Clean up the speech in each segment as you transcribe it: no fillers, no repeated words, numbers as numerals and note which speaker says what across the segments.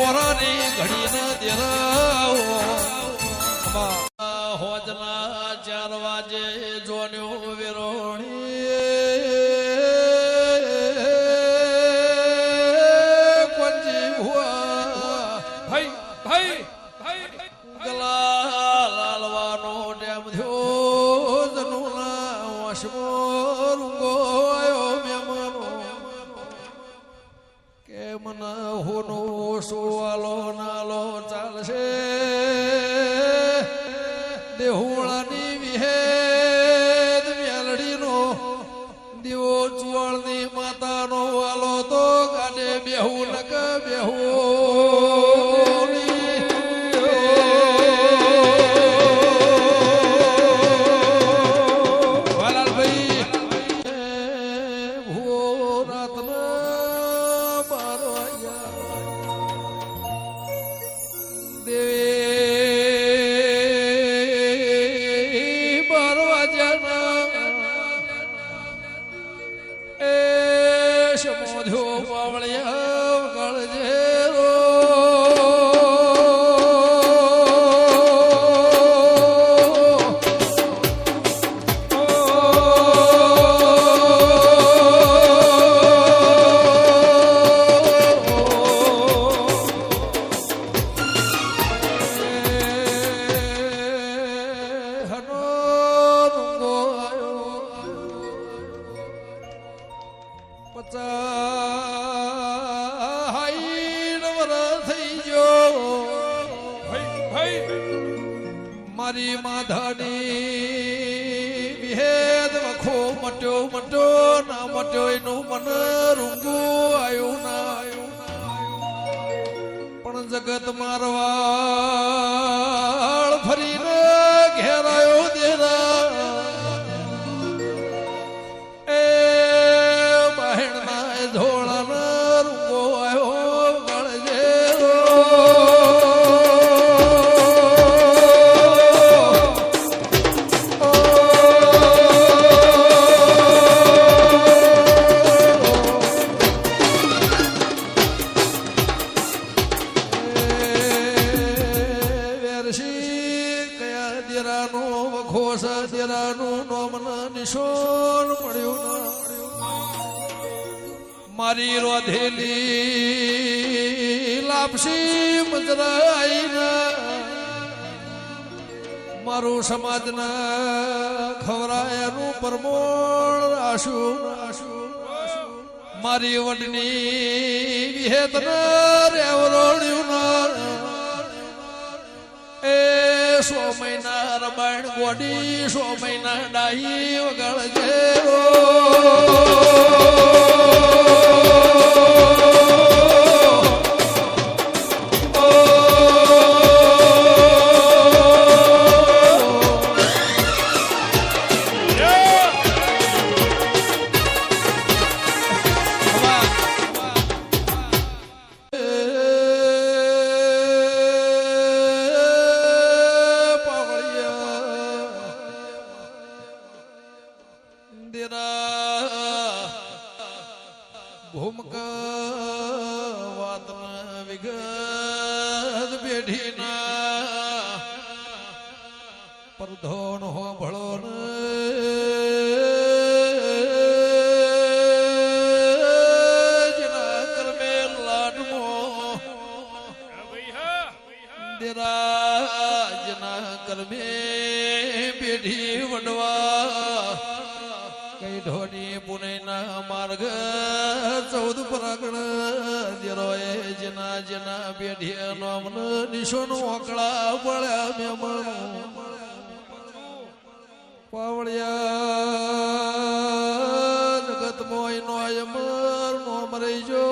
Speaker 1: પોરાની ઘડી ન દેરાવો હોજના 4 વાજે જોન્યો વિરોણી કોંજી ભુવા ભાઈ ગલા લાલવાનો ટેમ થયો જનુના વશમો રૂંગો આયો મેમનો કેમ ના હોનો સોવાલો નાલો ચાલશે દેહુળાની વિહેદ મેલડીનો દીવો ચુવાળની માતાનો વાલો તો ગાડે બેહું નક બેહું વાલાલભાઈ ભૂ રાતના 12 વાગ્યા દેવી 12 વાગ્યાના એ સમોધ્યો પાવળિયા ગળજે મારી માધાની વિહેદ વખો મટ્યો ના મટ્યો એનું મન રૂંગું આવ્યું ના પણ જગત મારવાળ ફરીને ઘેરાયો દેરા એ બહેણના ધોળાના રૂંગો આવ્યો ગળજે મારી રોધેલી લાપસી મજરાઈના મારું સમાજના ખવરાયાનું પરમોણ રાશું મારી વડની વિહેતના રેવરોણ્યું એ 100 મહિના રબાણ ગોડી 100 મહિના ડાહી વગાડજે પરધોન હો ભળો જના કરમે લાડમો દેરાજના કરમે પેઢી વડવા કઈ ઢોની પુનેના માર્ગ 14 પરાગણ દેરોએ જના પેઢી નોમન નિશોનું ઓકળા પડ્યા મેમણો પાવળિયા જગત મોય નો અમર નો મરે જો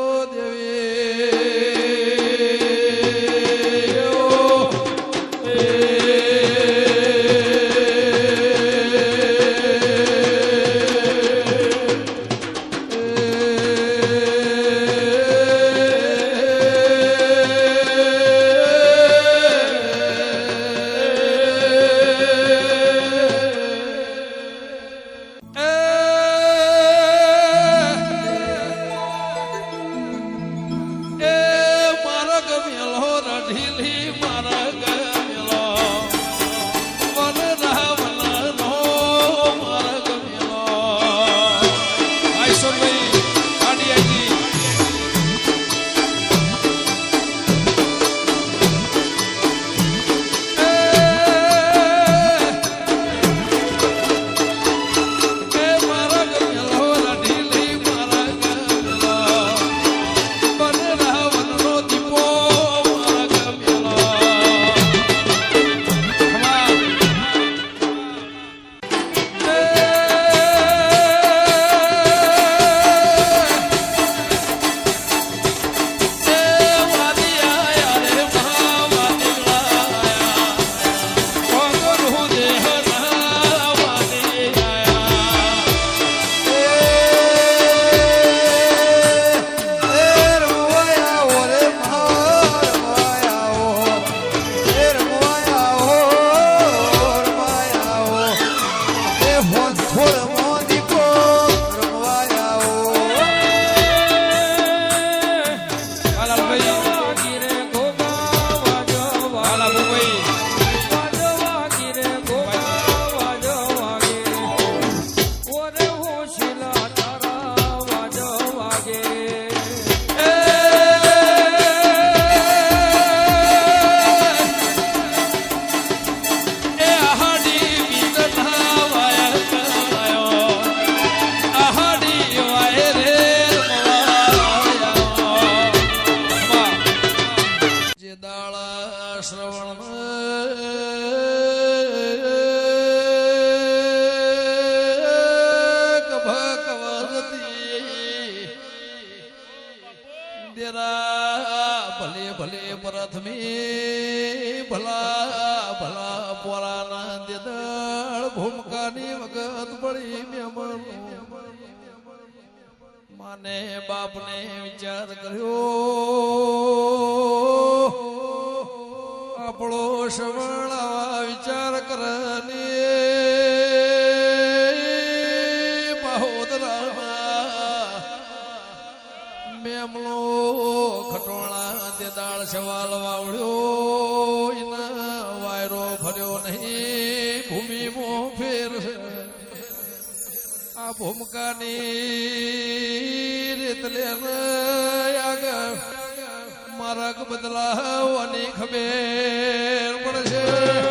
Speaker 1: ઢીલી મારા ગમેલો વન રાવણનો મારા ગમેલો આઈસોભાઈ આડી આજી ભલે ભલે પ્રથમી ભલા ભલા પોરાના દેદળ ભૂમકાની વખત પડી મેમન માને બાપને વિચાર કર્યો આપણો શ્રવણ વિચાર કરને મેમલો ખટોળા તે દાળ સવાલ વાવડ્યો એના વાયરો ફર્યો નહીં ભૂમિ મો ફેર આ ભૂમકાની રીત લે આગળ મારા બદલાવાની ખબર પડશે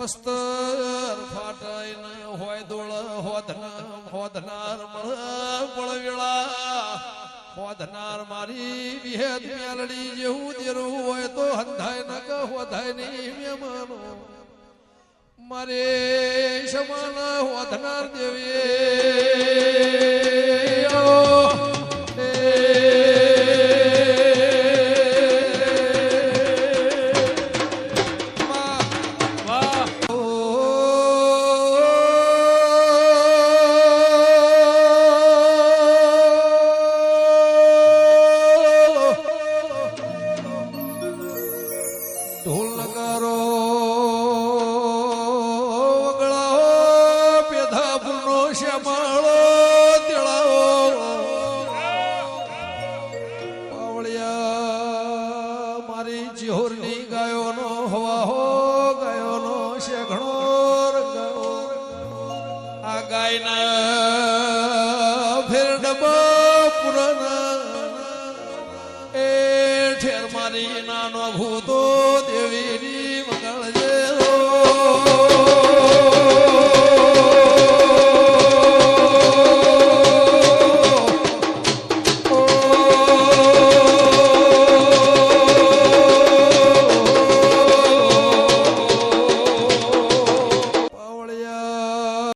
Speaker 1: વસ્તર ફાટાઈ ન હોય દોળ હોધનાર મળવેળા હોધનાર મારી વિહેદ મેલડી જેવું દેરું હોય તો હંધાય ન કે હોધાય નહીં મેમાનો મારે સમાન હોધનાર દેવી ઢોલ નગારો વગળાઓ પેધા ફૂલનો શ્યામાળો તેળાઓ પાવળિયા મારી ચિહોરની ગાયોનો હવાહો ગાયોનો શેઘણો રંગાઓ આ ગાયના ફેર ડબા પુરાના એ ઠેર મારી નાનો ભૂતો દેવીની